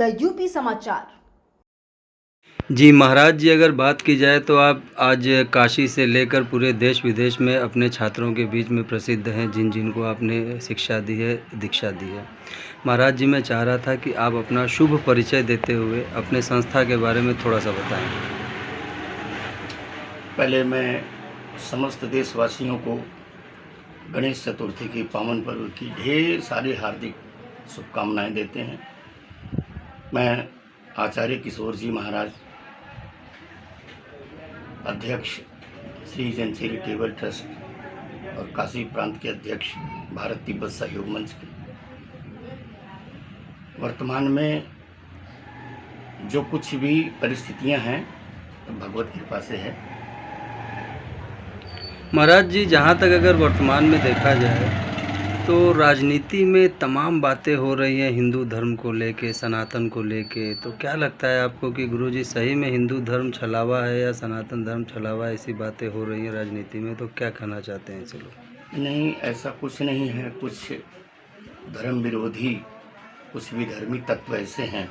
The UP समाचार। जी महाराज जी, अगर बात की जाए तो आप आज काशी से लेकर पूरे देश विदेश में अपने छात्रों के बीच में प्रसिद्ध हैं, जिनको आपने शिक्षा दी है, दीक्षा दी है। महाराज जी, मैं चाह रहा था कि आप अपना शुभ परिचय देते हुए अपने संस्था के बारे में थोड़ा सा बताएं। पहले मैं समस्त देशवासियों को गणेश चतुर्थी की पावन पर्व की ढेर सारी हार्दिक शुभकामनाएं देते हैं। मैं आचार्य किशोर जी महाराज, अध्यक्ष श्री जैन चैरिटेबल ट्रस्ट और काशी प्रांत के अध्यक्ष भारत तिब्बत सहयोग मंच के, वर्तमान में जो कुछ भी परिस्थितियां हैं भगवत कृपा से है। महाराज जी, जहाँ तक अगर वर्तमान में देखा जाए तो राजनीति में तमाम बातें हो रही हैं हिंदू धर्म को लेके, सनातन को लेके, तो क्या लगता है आपको कि गुरुजी सही में हिंदू धर्म छलावा है या सनातन धर्म छलावा है? ऐसी बातें हो रही हैं राजनीति में, तो क्या कहना चाहते हैं? चलो, नहीं, ऐसा कुछ नहीं है। कुछ धर्म विरोधी, कुछ विधर्मी तत्व ऐसे हैं,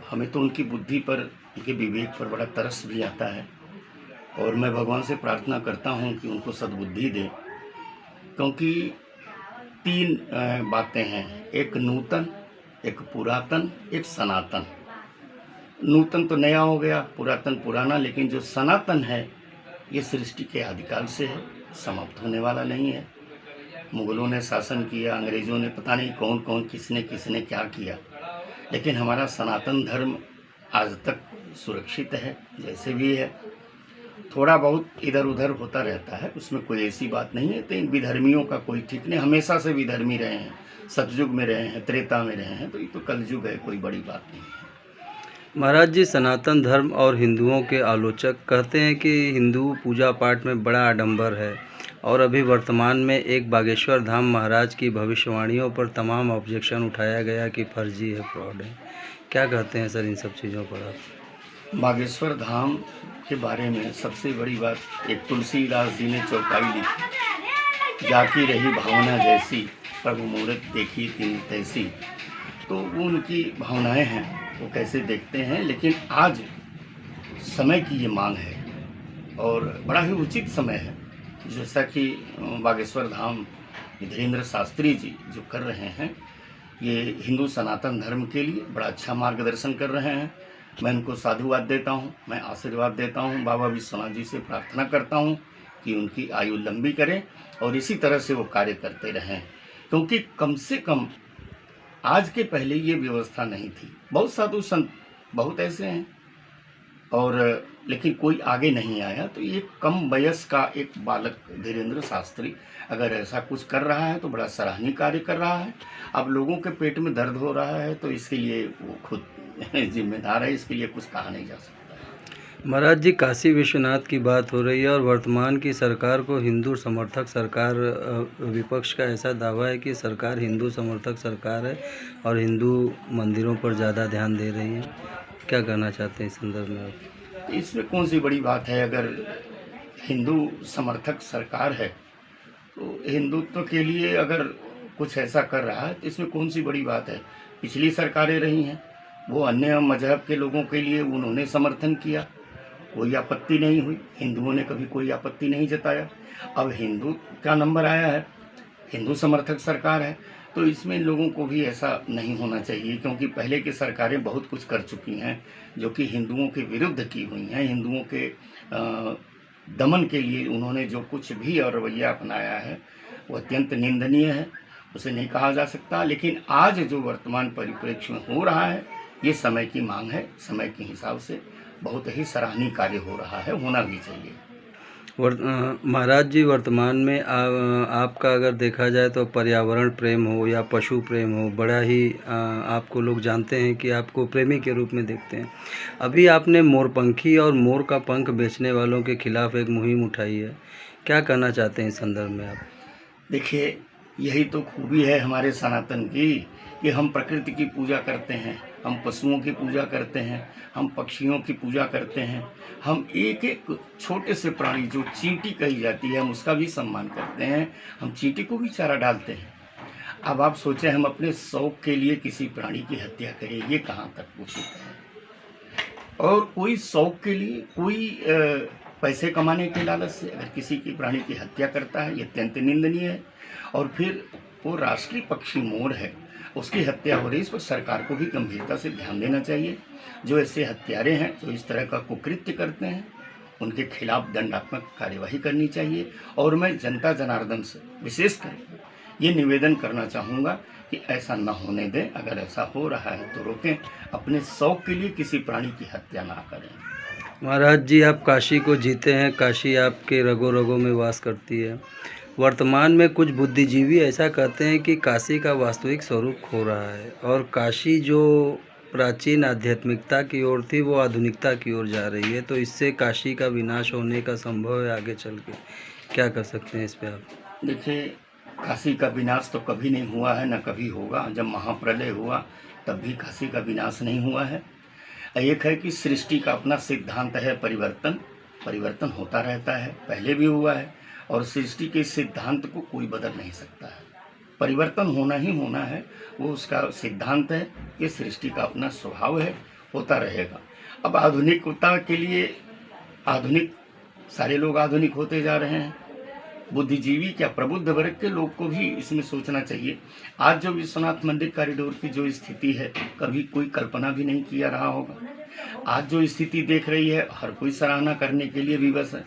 हमें तो उनकी बुद्धि पर, उनके विवेक पर बड़ा तरस भी आता है और मैं भगवान से प्रार्थना करता हूं कि उनको सद्बुद्धि दे, क्योंकि तीन बातें हैं, एक नूतन, एक पुरातन, एक सनातन। नूतन तो नया हो गया, पुरातन पुराना, लेकिन जो सनातन है ये सृष्टि के आदिकाल से है, समाप्त होने वाला नहीं है। मुगलों ने शासन किया, अंग्रेज़ों ने पता नहीं कौन कौन किसने किसने क्या किया, लेकिन हमारा सनातन धर्म आज तक सुरक्षित है, जैसे भी है। थोड़ा बहुत इधर उधर होता रहता है, उसमें कोई ऐसी बात नहीं है। तो इन विधर्मियों का कोई ठीक नहीं, हमेशा से विधर्मी रहे हैं, सतयुग में रहे हैं, त्रेता में रहे हैं, तो ये तो कलयुग है, कोई बड़ी बात नहीं है। महाराज जी, सनातन धर्म और हिंदुओं के आलोचक कहते हैं कि हिंदू पूजा पाठ में बड़ा आडंबर है और अभी वर्तमान में एक बागेश्वर धाम महाराज की भविष्यवाणियों पर तमाम ऑब्जेक्शन उठाया गया कि फर्जी है, फ्रॉड है। क्या कहते हैं सर इन सब चीज़ों पर आप? बागेश्वर धाम के बारे में सबसे बड़ी बात, एक तुलसीदास जी ने चौपाई लिखी, जाकी रही भावना जैसी, प्रभु मूरत देखी तीन तैसी। तो वो उनकी भावनाएं हैं, वो कैसे देखते हैं, लेकिन आज समय की ये मांग है और बड़ा ही उचित समय है। जैसा कि बागेश्वर धाम धीरेन्द्र शास्त्री जी जो कर रहे हैं, ये हिंदू सनातन धर्म के लिए बड़ा अच्छा मार्गदर्शन कर रहे हैं। मैं उनको साधुवाद देता हूँ, मैं आशीर्वाद देता हूँ। बाबा विश्वनाथ जी से प्रार्थना करता हूँ कि उनकी आयु लंबी करें और इसी तरह से वो कार्य करते रहें, क्योंकि कम से कम आज के पहले ये व्यवस्था नहीं थी। बहुत साधु संत बहुत ऐसे हैं और लेकिन कोई आगे नहीं आया। तो ये कम वयस का एक बालक धीरेन्द्र शास्त्री अगर ऐसा कुछ कर रहा है तो बड़ा सराहनीय कार्य कर रहा है। अब लोगों के पेट में दर्द हो रहा है तो इसके लिए वो खुद जिम्मेदार है, इसके लिए कुछ कहा नहीं जा सकता। महाराज जी, काशी विश्वनाथ की बात हो रही है और वर्तमान की सरकार को हिंदू समर्थक सरकार, विपक्ष का ऐसा दावा है कि सरकार हिंदू समर्थक सरकार है और हिंदू मंदिरों पर ज़्यादा ध्यान दे रही है। क्या कहना चाहते हैं इस संदर्भ में आप? इसमें कौन सी बड़ी बात है? अगर हिंदू समर्थक सरकार है तो हिंदुत्व के लिए अगर कुछ ऐसा कर रहा है तो इसमें कौन सी बड़ी बात है? पिछली सरकारें रही हैं, वो अन्य मजहब के लोगों के लिए उन्होंने समर्थन किया, कोई आपत्ति नहीं हुई, हिंदुओं ने कभी कोई आपत्ति नहीं जताया। अब हिंदू का नंबर आया है, हिंदू समर्थक सरकार है, तो इसमें लोगों को भी ऐसा नहीं होना चाहिए, क्योंकि पहले की सरकारें बहुत कुछ कर चुकी हैं जो कि हिंदुओं के विरुद्ध की हुई हैं। हिंदुओं के दमन के लिए उन्होंने जो कुछ भी और रवैया अपनाया है वो अत्यंत निंदनीय है, उसे नहीं कहा जा सकता। लेकिन आज जो वर्तमान परिप्रेक्ष्य में हो रहा है ये समय की मांग है, समय के हिसाब से बहुत ही सराहनीय कार्य हो रहा है, होना भी चाहिए। महाराज जी, वर्तमान में आपका अगर देखा जाए तो पर्यावरण प्रेम हो या पशु प्रेम हो, बड़ा ही आपको लोग जानते हैं कि आपको प्रेमी के रूप में देखते हैं। अभी आपने मोरपंखी और मोर का पंख बेचने वालों के खिलाफ एक मुहिम उठाई है, क्या कहना चाहते हैं इस संदर्भ में आप? देखिए, यही तो खूबी है हमारे सनातन की कि हम प्रकृति की पूजा करते हैं, हम पशुओं की पूजा करते हैं, हम पक्षियों की पूजा करते हैं, हम एक एक छोटे से प्राणी जो चींटी कही जाती है हम उसका भी सम्मान करते हैं, हम चींटी को भी चारा डालते हैं। अब आप सोचें हम अपने शौक के लिए किसी प्राणी की हत्या करें, ये कहाँ तक उचित है। और कोई शौक के लिए, कोई पैसे कमाने के लालच से अगर किसी की प्राणी की हत्या करता है, ये अत्यंत निंदनीय है। और फिर वो राष्ट्रीय पक्षी मोर है, उसकी हत्या हो रही है, इस पर सरकार को भी गंभीरता से ध्यान देना चाहिए। जो ऐसे हत्यारे हैं, जो इस तरह का कुकृत्य करते हैं, उनके खिलाफ दंडात्मक कार्यवाही करनी चाहिए। और मैं जनता जनार्दन से विशेषकर ये निवेदन करना चाहूँगा कि ऐसा न होने दें। अगर ऐसा हो रहा है तो रोकें, अपने शौक के लिए किसी प्राणी की हत्या ना करें। महाराज जी, आप काशी को जीते हैं, काशी आपके रगों रगों में वास करती है। वर्तमान में कुछ बुद्धिजीवी ऐसा कहते हैं कि काशी का वास्तविक स्वरूप खो रहा है और काशी जो प्राचीन आध्यात्मिकता की ओर थी वो आधुनिकता की ओर जा रही है, तो इससे काशी का विनाश होने का संभव है आगे चल के। क्या कर सकते हैं इस पे आप? देखिए, काशी का विनाश तो कभी नहीं हुआ है, न कभी होगा। जब महाप्रलय हुआ तब भी काशी का विनाश नहीं हुआ है। एक है कि सृष्टि का अपना सिद्धांत है परिवर्तन, परिवर्तन होता रहता है, पहले भी हुआ है। और सृष्टि के सिद्धांत को कोई बदल नहीं सकता है, परिवर्तन होना ही होना है, वो उसका सिद्धांत है। ये सृष्टि का अपना स्वभाव है, होता रहेगा। अब आधुनिकता के लिए आधुनिक, सारे लोग आधुनिक होते जा रहे हैं। बुद्धिजीवी क्या, प्रबुद्ध वर्ग के लोग को भी इसमें सोचना चाहिए। आज जो विश्वनाथ मंदिर कॉरिडोर की जो स्थिति है, कभी कोई कल्पना भी नहीं किया रहा होगा। आज जो स्थिति देख रही है, हर कोई सराहना करने के लिए विवश है।